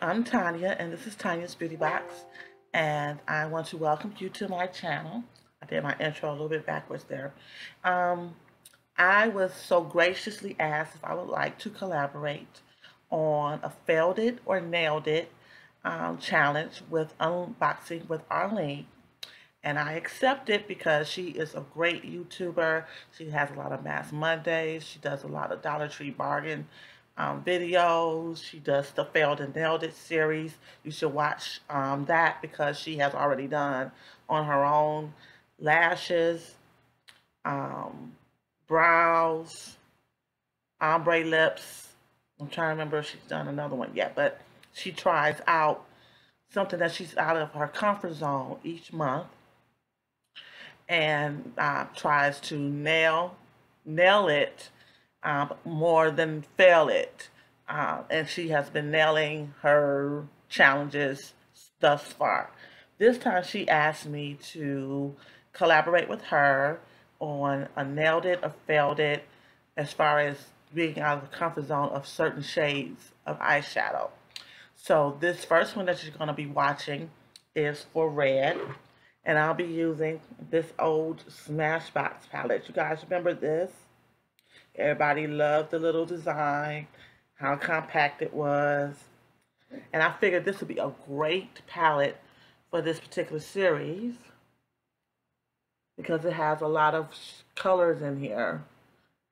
I'm Tanya, and this is Tanya's Beauty Box, and I want to welcome you to my channel. I did my intro a little bit backwards there. Um, I was so graciously asked if I would like to collaborate on a Failed It or Nailed It challenge with Unboxing with Arlene. And I accepted because she is a great YouTuber. She has a lot of Mass Mondays. She does a lot of Dollar Tree bargain videos. She does the Failed and Nailed It series. You should watch that because she has already done on her own lashes, um, brows, ombre lips. I'm trying to remember if she's done another one yet, but she tries out something that she's out of her comfort zone each month and tries to nail it more than fail it. And she has been nailing her challenges thus far. This time she asked me to collaborate with her on a nailed it or failed it as far as being out of the comfort zone of certain shades of eyeshadow. So this first one that you're going to be watching is for red. And I'll be using this old Smashbox palette. You guys remember this? Everybody loved the little design, how compact it was. And I figured this would be a great palette for this particular series because it has a lot of colors in here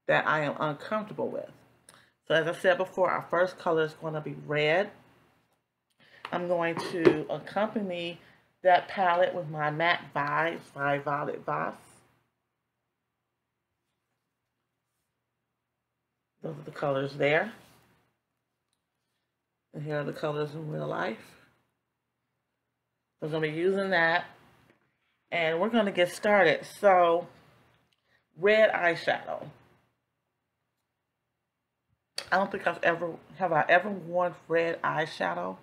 that I am uncomfortable with. So as I said before, our first color is going to be red. I'm going to accompany that palette with my matte Vibes by Violet Voss. Those are the colors there. And here are the colors in real life. So I'm going to be using that. And we're going to get started. So, red eyeshadow. I don't think have I ever worn red eyeshadow.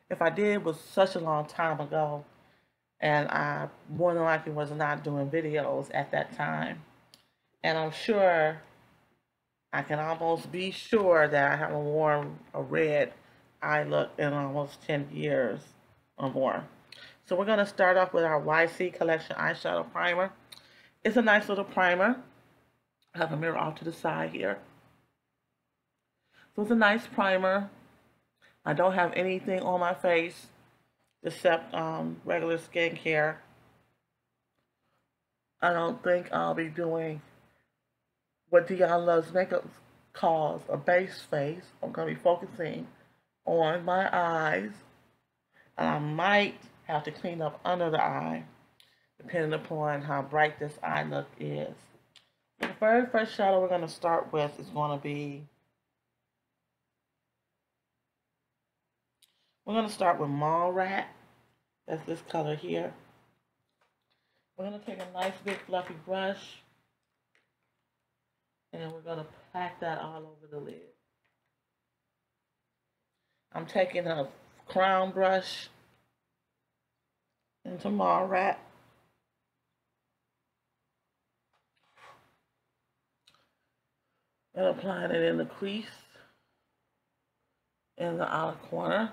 If I did, it was such a long time ago. And I more than likely was not doing videos at that time. And I'm sure, I can almost be sure that I haven't worn a red eye look in almost 10 years or more. So we're going to start off with our YC Collection Eyeshadow Primer. It's a nice little primer. I have a mirror off to the side here. So it's a nice primer. I don't have anything on my face except regular skincare. I don't think I'll be doing what Dion Loves Makeup calls a base face. I'm going to be focusing on my eyes. And I might have to clean up under the eye, depending upon how bright this eye look is. The very first shadow we're going to start with is going to be, we're going to start with Mall Rat. That's this color here. We're going to take a nice big fluffy brush and we're going to pack that all over the lid. I'm taking a crown brush into Mall Rat. And applying it in the crease in the outer corner.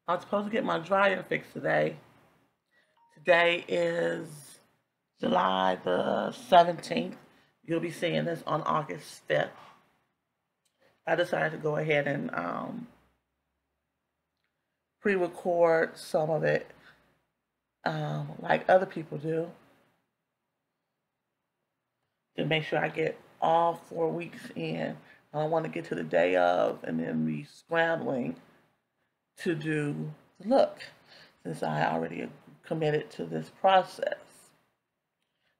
I was supposed to get my dryer fixed today. Today is July the 17th. You'll be seeing this on August 5th. I decided to go ahead and pre-record some of it like other people do to make sure I get all 4 weeks in. I don't want to get to the day of and then be scrambling to do the look since I already committed to this process.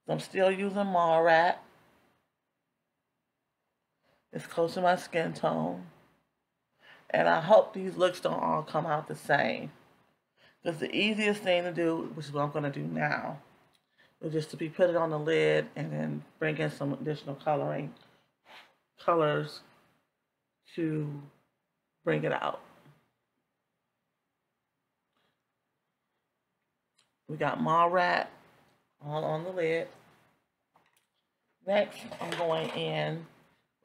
So I'm still using Mall Rat. It's close to my skin tone. And I hope these looks don't all come out the same. Because the easiest thing to do, which is what I'm going to do now, is just to put it on the lid and then bring in some additional colors to bring it out. We got Mall Rat all on the lid. Next, I'm going in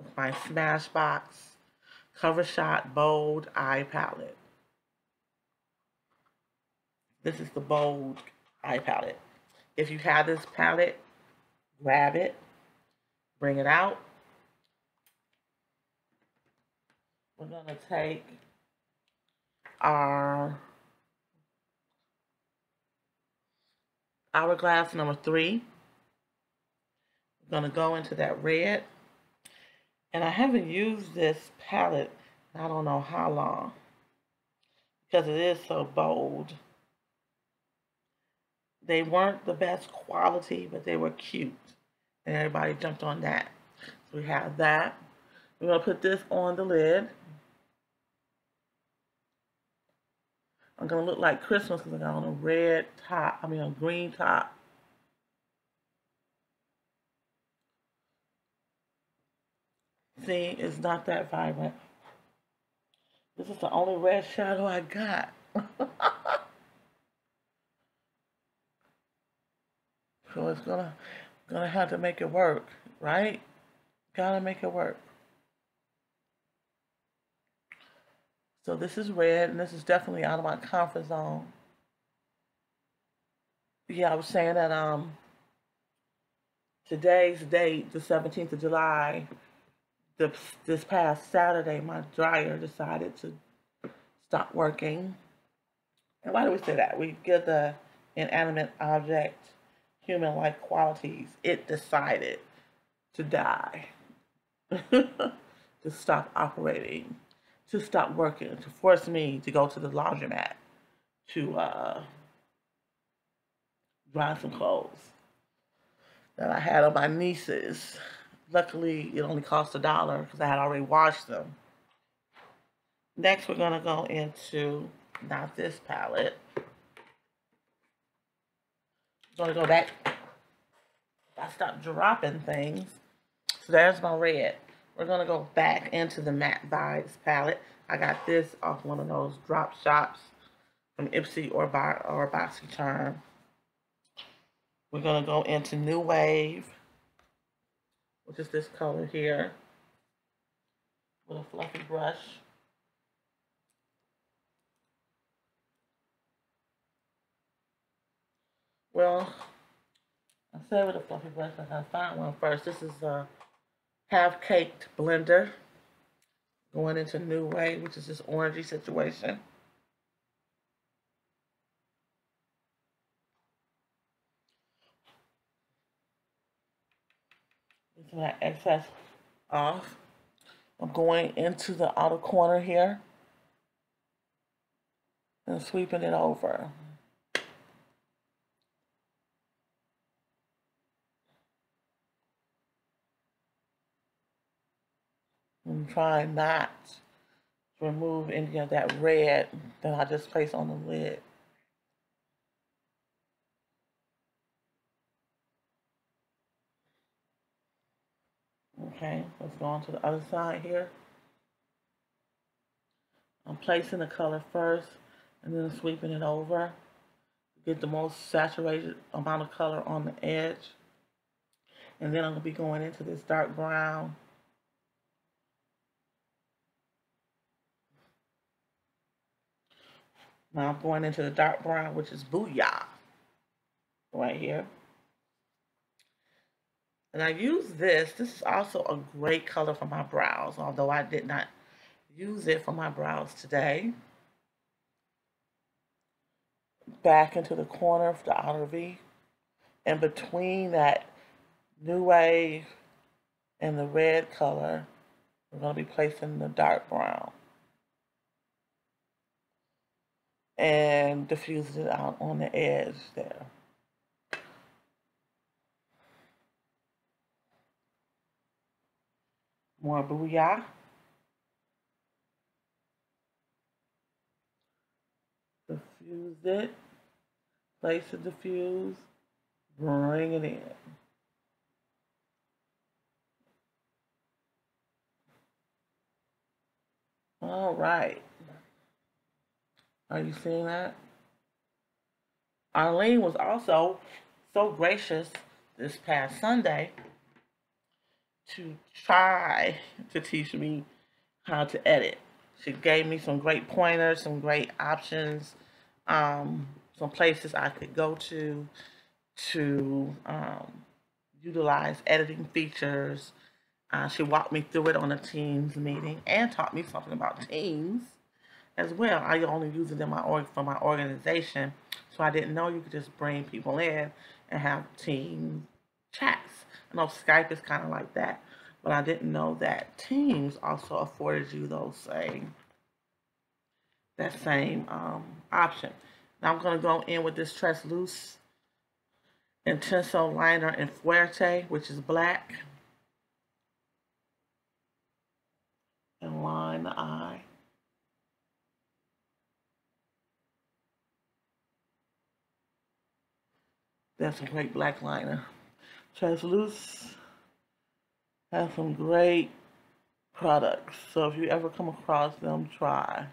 with my Smashbox Cover Shot Bold Eye Palette. This is the Bold Eye Palette. If you have this palette, grab it, bring it out. We're going to take our Hourglass number 3. We're going to go into that red. And I haven't used this palette I don't know how long because it is so bold. They weren't the best quality, but they were cute. And everybody jumped on that. So we have that. We're going to put this on the lid. I'm going to look like Christmas because I got on a red top, a green top. See, it's not that vibrant. This is the only red shadow I got. So it's gonna have to make it work, right? Gotta make it work. So this is red, and this is definitely out of my comfort zone. Yeah, I was saying that today's date, the 17th of July, this past Saturday, my dryer decided to stop working. And why do we say that? We give the inanimate object human-like qualities. It decided to die, to stop operating, to stop working, to force me to go to the laundromat to dry some clothes that I had on my nieces. Luckily, it only cost $1 because I had already washed them. Next, we're going to go into, not this palette. I'm going to go back. I stopped dropping things. So there's my red. We're going to go back into the Matte Vibes palette. I got this off one of those drop shops from Ipsy or BoxyCharm. We're going to go into New Wave, which is this color here, with a fluffy brush. Well, I say with a fluffy brush, I gotta find one first. This is a half-caked blender going into New Wave, which is this orangey situation. Get some of that excess off. I'm going into the outer corner here and sweeping it over. And trying not to remove any of that red that I just placed on the lid. Okay, let's go on to the other side here. I'm placing the color first and then sweeping it over. Get the most saturated amount of color on the edge. And then I'm going to be going into this dark brown. Now I'm going into the dark brown, which is Booyah, right here. And I use this. This is also a great color for my brows, although I did not use it for my brows today. Back into the corner of the outer V. And between that New Wave and the red color, we're going to be placing the dark brown. And diffuse it out on the edge there. More Booyah. Diffuse it. Place the diffuse. Bring it in. All right. Are you seeing that? Arlene was also so gracious this past Sunday to try to teach me how to edit. She gave me some great pointers, some great options, some places I could go to utilize editing features. She walked me through it on a Teams meeting and taught me something about Teams as well. I only use it in for my organization, so I didn't know you could just bring people in and have Teams chats. I know Skype is kind of like that, but I didn't know that Teams also afforded you that same option. Now I'm going to go in with this Transluce Intenso liner in Fuerte, which is black, and line the eye. That's a great black liner. Transluce has some great products, so if you ever come across them, try.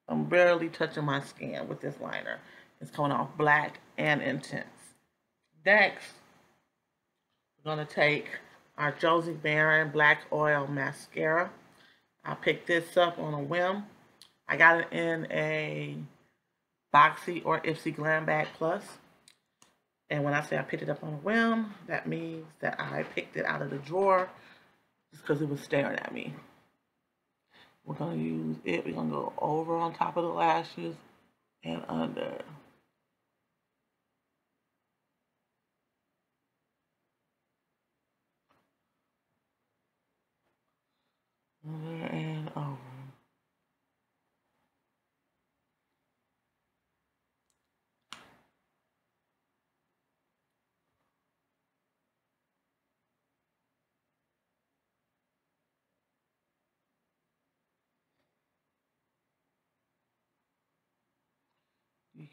I'm barely touching my skin with this liner. It's coming off black and intense. Next, we're going to take our Josie Maran Black Oil Mascara. I picked this up on a whim. I got it in a Boxy or Ipsy Glam Bag Plus. And when I say I picked it up on a whim, that means that I picked it out of the drawer just because it was staring at me. We're going to use it. We're going to go over on top of the lashes and under. Under and over.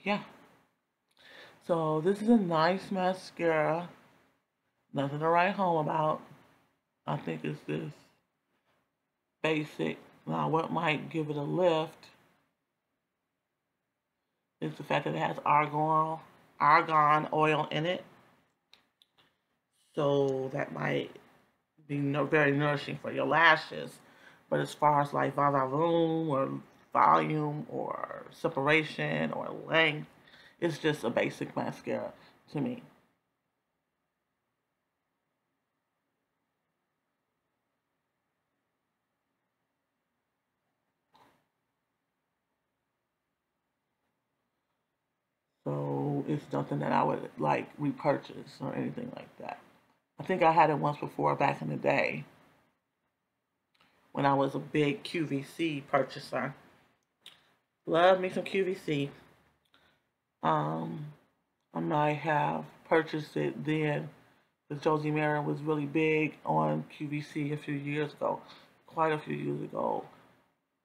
Yeah. So this is a nice mascara. Nothing to write home about. I think it's this basic. Now what might give it a lift is the fact that it has argan oil in it. So that might be very nourishing for your lashes. But as far as like volume or separation or length, it's just a basic mascara to me. So it's nothing that I would like repurchase or anything like that. I think I had it once before back in the day when I was a big QVC purchaser. Love me some QVC. I might have purchased it then because Josie Maran was really big on QVC a few years ago, quite a few years ago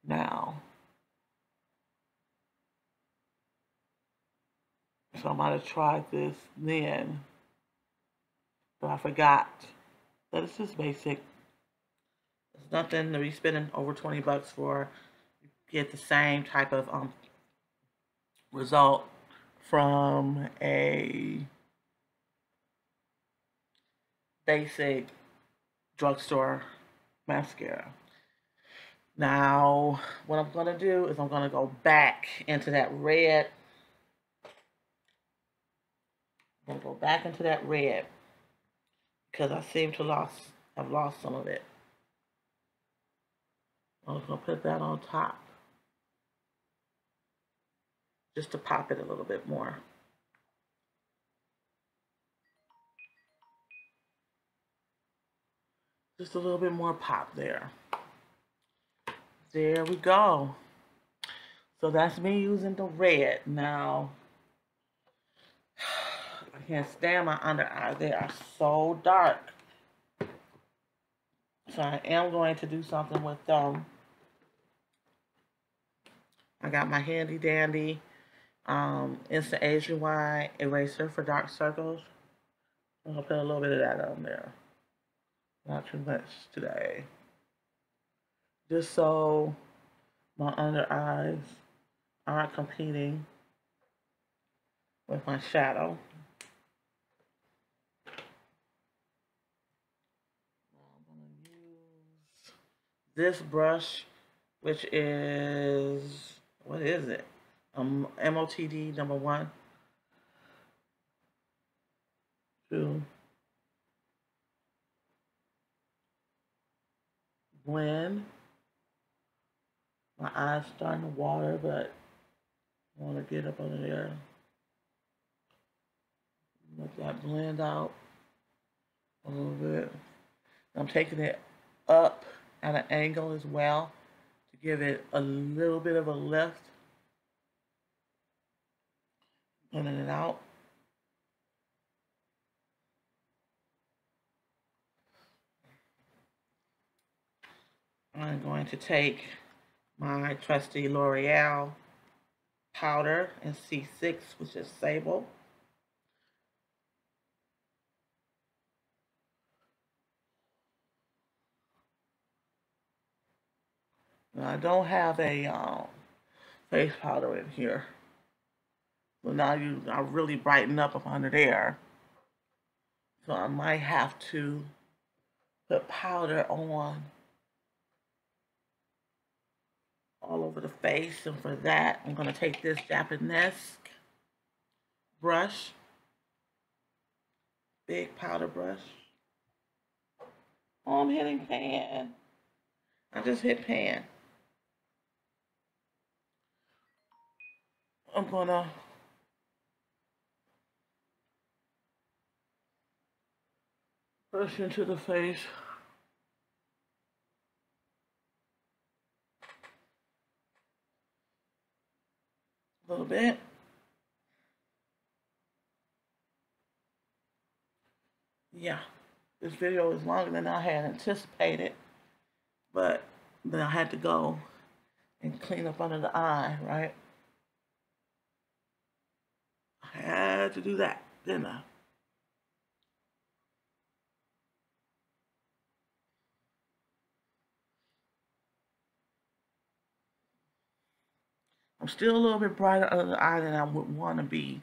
now. So I might have tried this then, but I forgot that it's just basic. It's nothing to be spending over 20 bucks for. You get the same type of result from a basic drugstore mascara. Now, what I'm going to do is I'm going to go back into that red. I'm going to go back into that red because I seem to have lost some of it. I'm just going to put that on top just to pop it a little bit more. Just a little bit more pop there. There we go. So that's me using the red. Now, I can't stand my under eyes. They are so dark. So I am going to do something with them. I got my handy dandy Instant Age Rewind eraser for dark circles. I'm going to put a little bit of that on there. Not too much today. Just so my under eyes aren't competing with my shadow. this brush, which is, what is it? MOTD number 1 to blend. My eyes starting to water, but I want to get up under there. Let that blend out a little bit. I'm taking it up at an angle as well to give it a little bit of a lift. Blending it out. I'm going to take my trusty L'Oreal powder in C6, which is Sable. Now, I don't have a face powder in here. So now I really brighten up under there. So I might have to put powder on all over the face. And for that, I'm going to take this Japanese brush, big powder brush. Oh, I'm hitting pan. I just hit pan. I'm going to brush into the face. A little bit. Yeah, this video is longer than I had anticipated, but then I had to go and clean up under the eye, right? I had to do that, didn't I? I'm still a little bit brighter under the eye than I would want to be,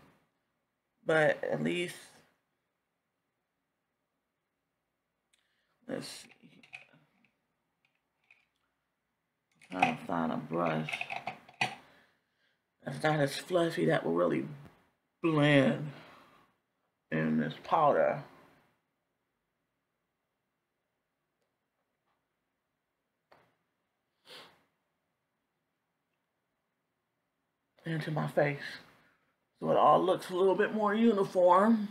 but at least, let's see. I'm trying to find a brush that's not as fluffy that will really blend in this powder. Into my face, so it all looks a little bit more uniform.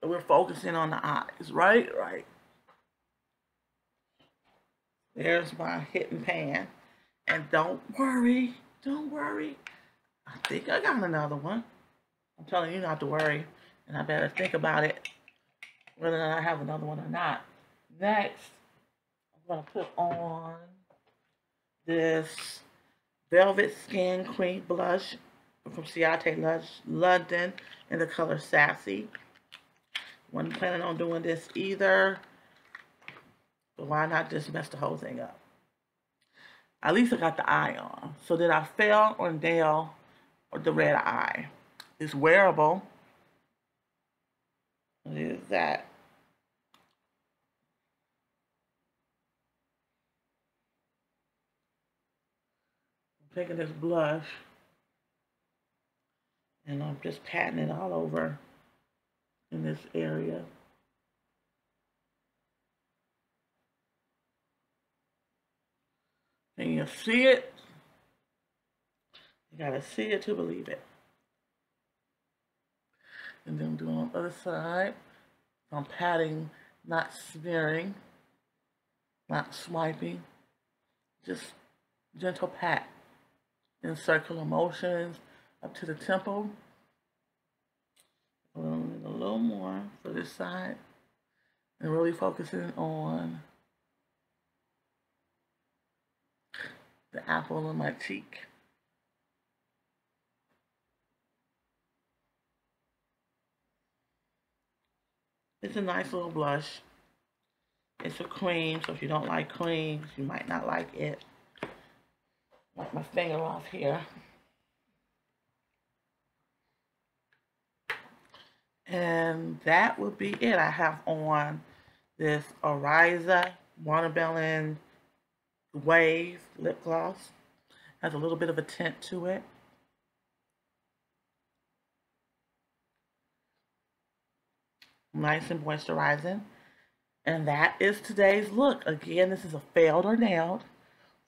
So we're focusing on the eyes, right? Right. There's my hit and pan. And don't worry, I think I got another one. I'm telling you not to worry, and I better think about it, whether or not I have another one or not. Next, I'm going to put on this Velvet Skin Cream Blush from Ciate London in the color Sassy. Wasn't planning on doing this either, but why not just mess the whole thing up? At least I got the eye on. So did I fail or nail or the red eye? It's wearable. What is that? I'm taking this blush and I'm just patting it all over in this area. Can you see it? You gotta see it to believe it. And then I'm doing on the other side. I'm patting, not smearing, not swiping, just gentle pat in circular motions up to the temple. A little more for this side, and really focusing on the apple of my cheek. It's a nice little blush. It's a cream, so if you don't like creams, you might not like it. Wipe my finger off here. And that would be it. I have on this Ariza Watermelon Wave lip gloss. Has a little bit of a tint to it. Nice and moisturizing. And that is today's look. Again, this is a failed or nailed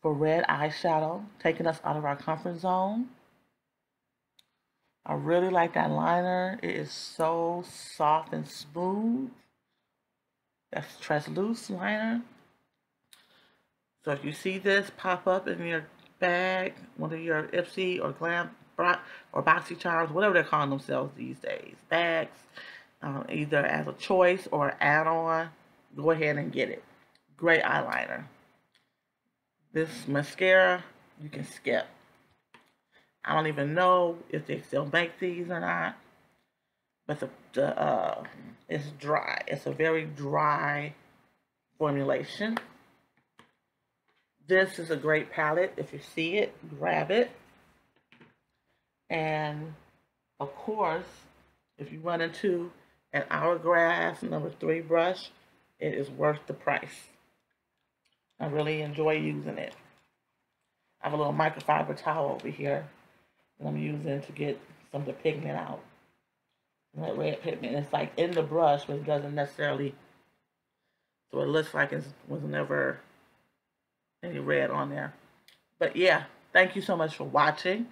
for red eyeshadow, taking us out of our comfort zone. I really like that liner. It is so soft and smooth. That's translucent liner. So if you see this pop up in your bag, one of your Ipsy or Glam or Boxy Charms, whatever they're calling themselves these days, bags, either as a choice or add-on, go ahead and get it. Great eyeliner. This mascara, you can skip. I don't even know if they still make these or not, but it's dry. It's a very dry formulation. This is a great palette. If you see it, grab it. And of course, if you run into an Hourglass number 3 brush, it is worth the price. I really enjoy using it. I have a little microfiber towel over here that I'm using to get some of the pigment out. And that red pigment is like in the brush, but it doesn't necessarily, so it looks like it was never any red on there. But yeah, thank you so much for watching.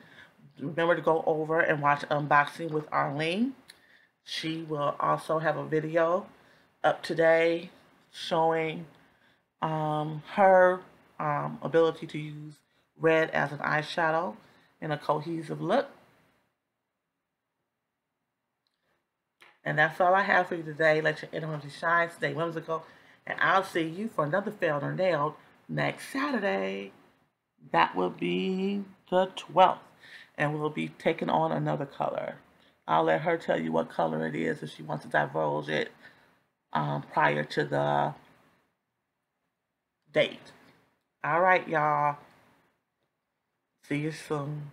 Remember to go over and watch Unboxing with Arlene. She will also have a video up today showing her ability to use red as an eyeshadow in a cohesive look. And that's all I have for you today. Let your inner whimsy shine, stay whimsical, and I'll see you for another failed or nailed next Saturday. That will be the 12th, and we'll be taking on another color. I'll let her tell you what color it is if she wants to divulge it prior to the date. All right, y'all. See you soon.